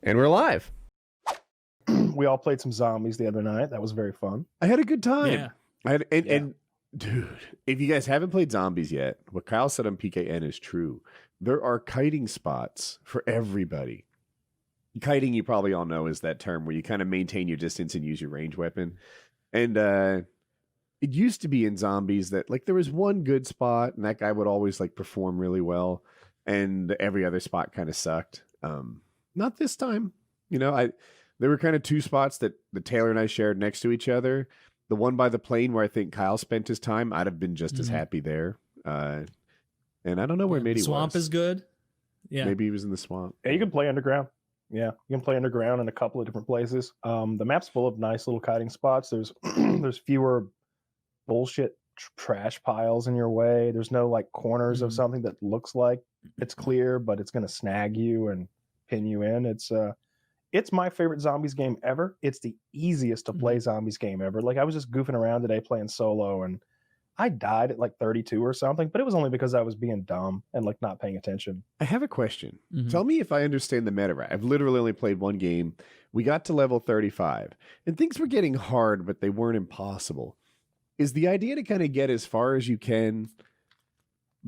And we're live. We all played some zombies the other night. That was very fun. I had a good time. Yeah. And dude, if you guys haven't played zombies yet, what Kyle said on PKN is true. There are kiting spots for everybody. Kiting, you probably all know, is that term where you kind of maintain your distance and use your range weapon. And it used to be in zombies that like there was one good spot and that guy would always like perform really well, and every other spot kind of sucked. Not this time. You know, there were kind of two spots that the Taylor and I shared next to each other. The one by the plane where I think Kyle spent his time, I'd have been just as happy there. And I don't know where Mitty was. Swamp is good. Yeah. Maybe he was in the swamp. Yeah, you can play underground. Yeah, you can play underground in a couple of different places. The map's full of nice little kiting spots. There's there's fewer bullshit trash piles in your way. There's no like corners of something that looks like it's clear, but it's going to snag you and pin you in. It's my favorite zombies game ever. It's the easiest to play zombies game ever. Like I was just goofing around today playing solo and I died at like 32 or something, but it was only because I was being dumb and like not paying attention. I have a question. Tell me if I understand the meta right. I've literally only played one game. We got to level 35 and things were getting hard, but they weren't impossible. Is the idea to kind of get as far as you can,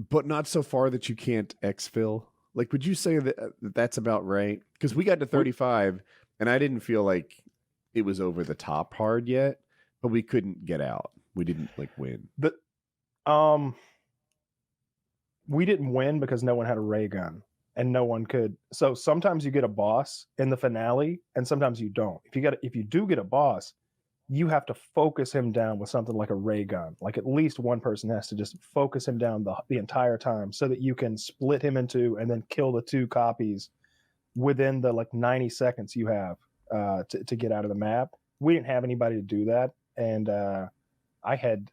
but not so far that you can't exfil? Like, would you say that that's about right? Because we got to 35 and I didn't feel like it was over the top hard yet, but we couldn't get out. We didn't like win. But we didn't win because no one had a ray gun and no one could. So sometimes you get a boss in the finale and sometimes you don't. If you do get a boss, you have to focus him down with something like a ray gun. Like at least one person has to just focus him down the entire time so that you can split him into and then kill the two copies within the like 90 seconds you have to get out of the map. We didn't have anybody to do that. And I don't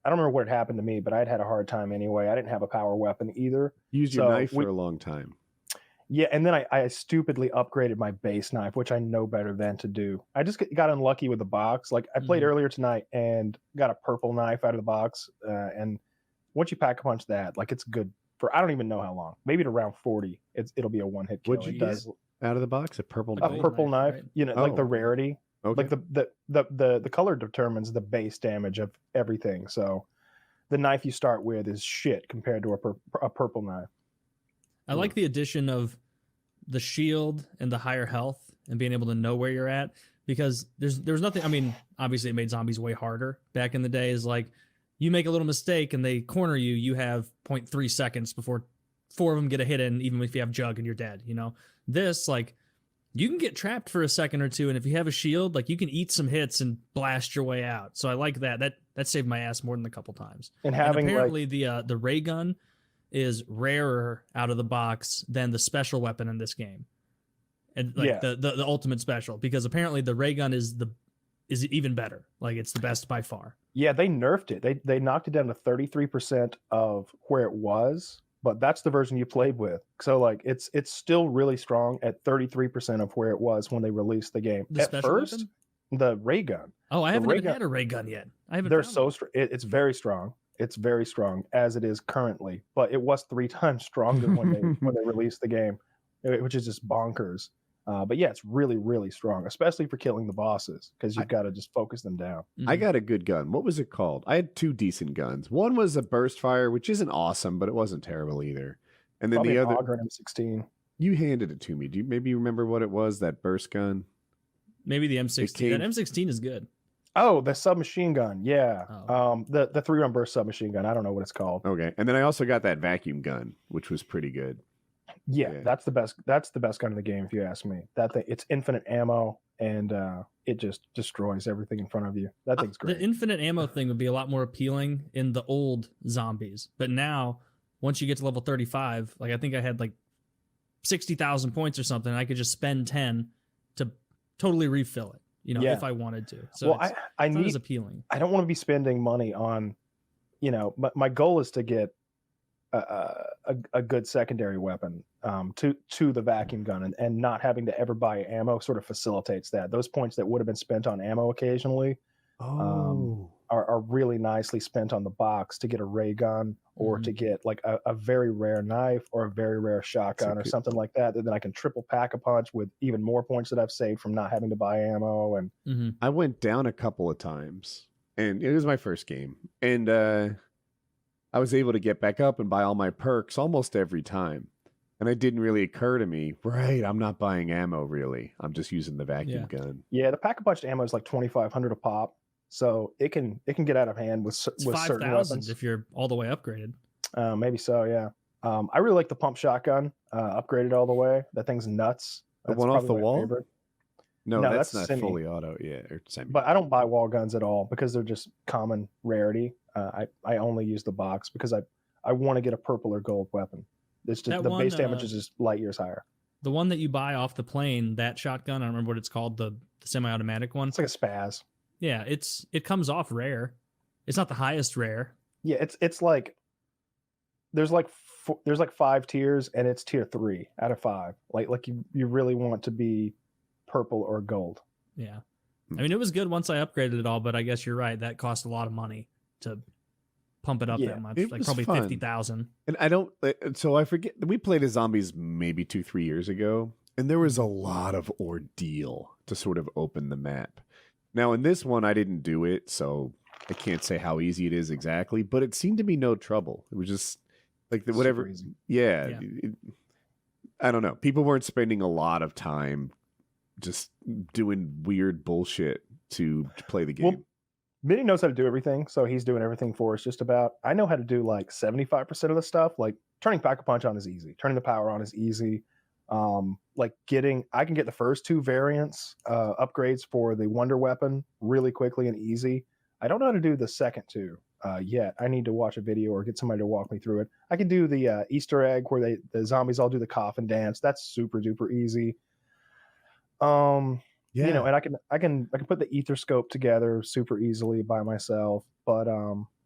remember what had happened to me, but I'd had a hard time anyway. I didn't have a power weapon either. Used your knife for a long time. Yeah, and then I stupidly upgraded my base knife, which I know better than to do. I just got unlucky with the box. Like I played earlier tonight and got a purple knife out of the box. And once you pack a punch that, like it's good for I don't even know how long. Maybe to round 40, it'll be a one-hit kill. What'd you get out of the box? A purple knife, right? You know, like the rarity. Okay. Like the color determines the base damage of everything. So the knife you start with is shit compared to a purple knife. I like the addition of the shield and the higher health and being able to know where you're at, because there's nothing. I mean, obviously it made zombies way harder back in the day. Is like you make a little mistake and they corner you, you have 0.3 seconds before 4 of them get a hit in, even if you have Jug and you're dead. You know, this like you can get trapped for a second or two, and if you have a shield, like you can eat some hits and blast your way out. So I like that. That saved my ass more than a couple times. And apparently the ray gun is rarer out of the box than the special weapon in this game, and like the ultimate special, because apparently the ray gun is even better. Like it's the best by far. Yeah, they nerfed it. They knocked it down to 33% of where it was, but that's the version you played with. So like it's still really strong at 33% of where it was when they released the game. The at first, weapon? The ray gun. Oh, I haven't even had a ray gun yet. They're so it's very strong. It's very strong as it is currently, but it was 3 times stronger when they released the game, which is just bonkers. But yeah, it's really, really strong, especially for killing the bosses, because you've got to just focus them down. I got a good gun. What was it called? I had 2 decent guns. One was a burst fire, which isn't awesome, but it wasn't terrible either. And then Probably the other, Auger M16. You handed it to me. Do you maybe remember what it was? That burst gun? Maybe the M16. That M16 is good. Oh, the submachine gun. Yeah. Oh. The 3-run burst submachine gun. I don't know what it's called. Okay. And then I also got that vacuum gun, which was pretty good. Yeah, that's the best. That's the best gun in the game, if you ask me. That thing, it's infinite ammo, and it just destroys everything in front of you. That thing's great. The infinite ammo thing would be a lot more appealing in the old zombies, but now once you get to level 35, like I think I had like 60,000 points or something, I could just spend 10 to totally refill it. You know, if I wanted to. So well, I need, it's appealing. I don't want to be spending money on, you know, my goal is to get a good secondary weapon to the vacuum gun, and not having to ever buy ammo sort of facilitates that. Those points that would have been spent on ammo occasionally are really nicely spent on the box to get a ray gun or to get like a very rare knife or a very rare shotgun or something like that. Then I can triple pack a punch with even more points that I've saved from not having to buy ammo. And I went down a couple of times, and it was my first game, and I was able to get back up and buy all my perks almost every time. And it didn't really occur to me, right, I'm not buying ammo really. I'm just using the vacuum gun. Yeah, the pack-a-punch ammo is like 2,500 a pop. So it can get out of hand with certain 5,000 weapons. if you're all the way upgraded. Maybe so, yeah. I really like the pump shotgun, upgraded all the way. That thing's nuts. The one off the probably my wall? favorite. No, No, that's that's not semi. fully auto. Yeah, or semi. But I don't buy wall guns at all because they're just common rarity. I only use the box because I want to get a purple or gold weapon. It's just That the one, base damage is just light years higher. The one that you buy off the plane, that shotgun, I don't remember what it's called, the semi-automatic one. It's like a spaz. Yeah, it comes off rare. It's not the highest rare. Yeah, it's like there's like 5 tiers and it's tier 3 out of 5. Like you really want to be purple or gold. Yeah. I mean, it was good once I upgraded it all, but I guess you're right. That cost a lot of money to pump it up that much. It Like was probably fun. 50,000. And I don't, so I forget, we played as zombies maybe 2-3 years ago, and there was a lot of ordeal to sort of open the map. Now, in this one, I didn't do it, so I can't say how easy it is exactly, but it seemed to be no trouble. It was just like whatever. Super easy. Yeah. I don't know. People weren't spending a lot of time just doing weird bullshit to play the game. Well, Minnie knows how to do everything, so he's doing everything for us just about. I know how to do like 75% of the stuff. Like turning Pack-a-Punch on is easy. Turning the power on is easy. Like I can get the first 2 variants, upgrades for the Wonder Weapon really quickly and easy. I don't know how to do the second 2 yet. I need to watch a video or get somebody to walk me through it. I can do the Easter egg where the zombies all do the coffin dance. That's super duper easy. You know, and I can put the ether scope together super easily by myself, but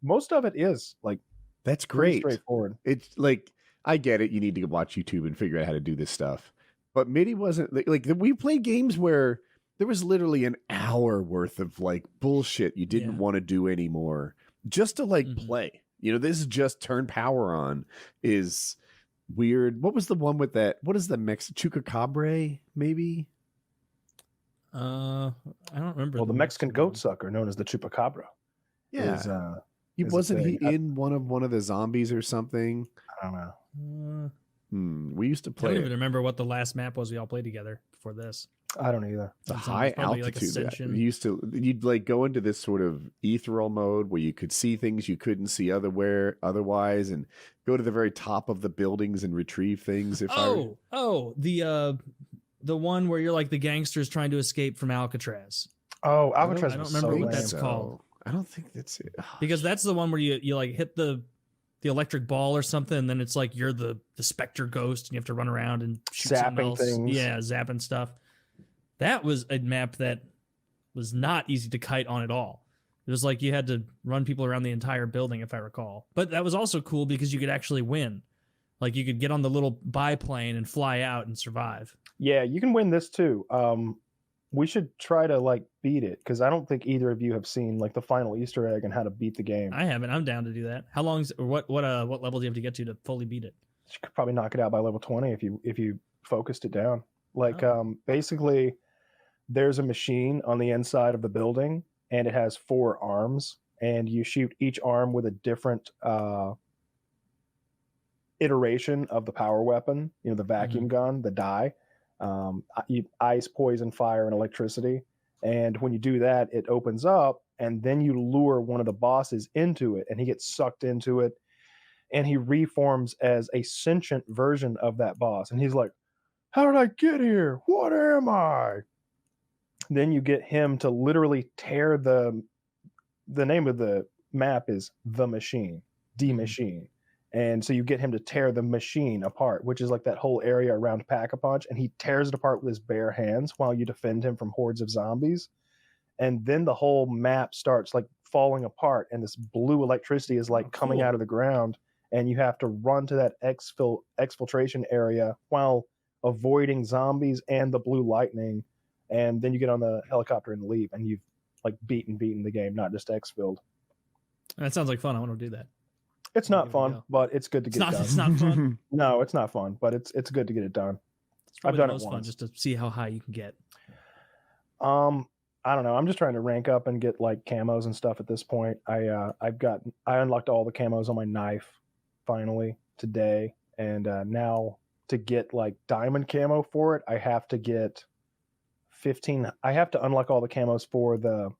most of it is like that's great, straightforward. It's like I get it. You need to watch YouTube and figure out how to do this stuff, but MIDI wasn't like we played games where there was literally an hour worth of like bullshit you didn't want to do anymore just to like play. You know, this is just turn power on is weird. What was the one with that? What is the Chupacabra maybe? I don't remember. Well, the Mexican goat sucker known as the Chupacabra. Yeah. Wasn't he in one of the zombies or something? I don't know. We used to play. I don't even remember what the last map was we all played together before this. I don't either. The high altitude. You'd like go into this sort of ethereal mode where you could see things you couldn't see otherwise, and go to the very top of the buildings and retrieve things. The one where you're like the gangsters trying to escape from Alcatraz. Oh, Alcatraz. I don't remember what that's called. I don't think that's it. Because that's the one where you like hit the electric ball or something, and then it's like you're the Spectre ghost, and you have to run around and shoot zapping things. Yeah, zapping stuff. That was a map that was not easy to kite on at all. It was like you had to run people around the entire building, if I recall. But that was also cool because you could actually win. Like you could get on the little biplane and fly out and survive. Yeah, you can win this too. We should try to like beat it because I don't think either of you have seen like the final Easter egg and how to beat the game. I haven't. I'm down to do that. How long? What level do you have to get to fully beat it? You could probably knock it out by level 20 if you focused it down. Like basically, there's a machine on the inside of the building and it has 4 arms, and you shoot each arm with a different iteration of the power weapon. You know, the vacuum gun, the dye. Ice, poison, fire, and electricity. And when you do that, it opens up, and then you lure one of the bosses into it, and he gets sucked into it, and he reforms as a sentient version of that boss. And he's like, how did I get here? What am I? Then you get him to literally tear the name of the map is The Machine, D Machine. And so you get him to tear the machine apart, which is like that whole area around Pack-a-Punch, and he tears it apart with his bare hands while you defend him from hordes of zombies. And then the whole map starts like falling apart, and this blue electricity is like coming out of the ground, and you have to run to that exfiltration area while avoiding zombies and the blue lightning. And then you get on the helicopter and leave, and you've like beaten the game, not just exfilled. That sounds like fun. I want to do that. It's I'll not give it a fun, go. but it's good to It's get not. done. It's not fun. No, it's not fun, but it's good to get it done. It's probably done the it most fun once. just to see how high you can get. I don't know. I'm just trying to rank up and get like camos and stuff at this point. I unlocked all the camos on my knife finally today, and now to get like diamond camo for it, I have to get 15. I have to unlock all the camos for the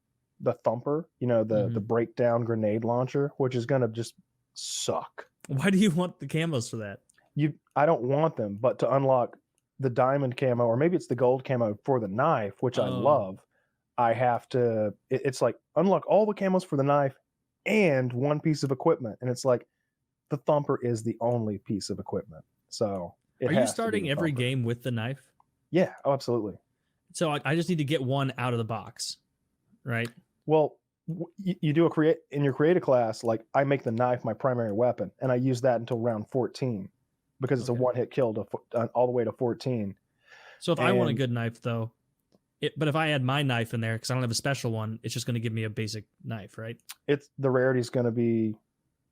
thumper, the breakdown grenade launcher, which is gonna just suck. Why do you want the camos for that? I don't want them, but to unlock the diamond camo, or maybe it's the gold camo for the knife, which I love, I have to, it's like unlock all the camos for the knife and one piece of equipment. And it's like the thumper is the only piece of equipment. So Are you starting every game with the knife? Yeah, oh, absolutely. So I just need to get one out of the box, right? Well, you do in your creative class, like I make the knife my primary weapon, and I use that until round 14 because it's a one-hit kill to all the way to 14. So if I want a good knife, though, but if I add my knife in there because I don't have a special one, it's just going to give me a basic knife, right? The rarity is going to be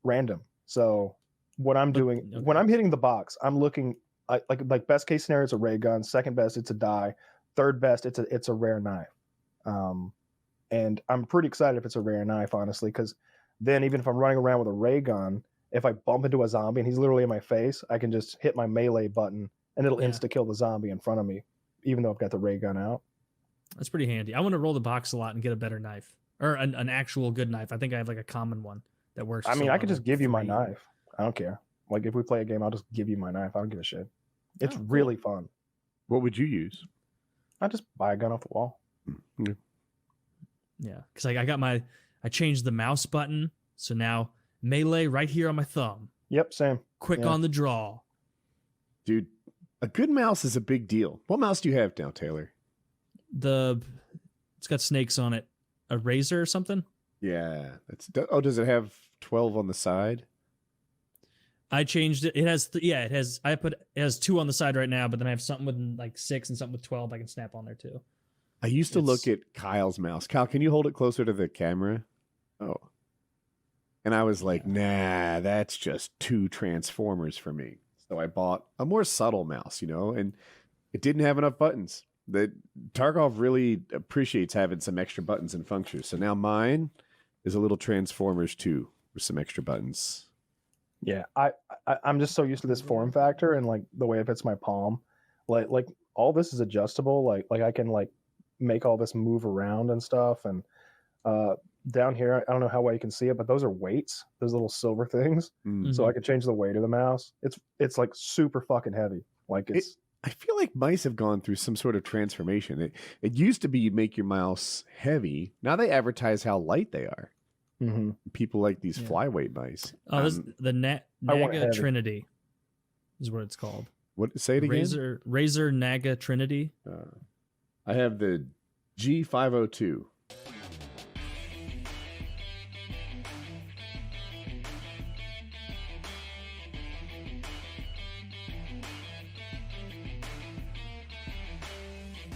random. So what I'm doing when I'm hitting the box, I'm looking like best case scenario, it's a ray gun. Second best, it's a die. Third best, it's a rare knife. And I'm pretty excited if it's a rare knife, honestly, because then even if I'm running around with a ray gun, if I bump into a zombie and he's literally in my face, I can just hit my melee button and it'll insta kill the zombie in front of me, even though I've got the ray gun out. That's pretty handy. I want to roll the box a lot and get a better knife, or an actual good knife. I think I have like a common one that works. I mean, I could just give you my knife. I don't care. Like if we play a game, I'll just give you my knife. I don't give a shit. It's really fun. What would you use? I just buy a gun off the wall. Yeah, because I changed the mouse button, so now melee right here on my thumb. Yep, same. Quick on the draw. Dude, a good mouse is a big deal. What mouse do you have now, Taylor? It's got snakes on it. A razor or something? Yeah. Does it have 12 on the side? I changed it. It has it has 2 on the side right now, but then I have something with like 6 and something with 12 I can snap on there too. I used to look at Kyle's mouse. Kyle, can you hold it closer to the camera? Oh. And I was like, nah, that's just 2 transformers for me. So I bought a more subtle mouse, and it didn't have enough buttons. Tarkov really appreciates having some extra buttons and functions. So now mine is a little Transformers 2 with some extra buttons. Yeah, I'm just so used to this form factor and like the way it fits my palm. Like all this is adjustable. Like I can like make all this move around and stuff. And down here, I don't know how well you can see it, but those are weights. Those little silver things. Mm-hmm. So I can change the weight of the mouse. It's like super fucking heavy. Like I feel like mice have gone through some sort of transformation. It used to be you make your mouse heavy. Now they advertise how light they are. Mm-hmm. People like these flyweight mice. Oh, the Naga Trinity is what it's called. What? Say it again. Razer Naga Trinity. I have the G502.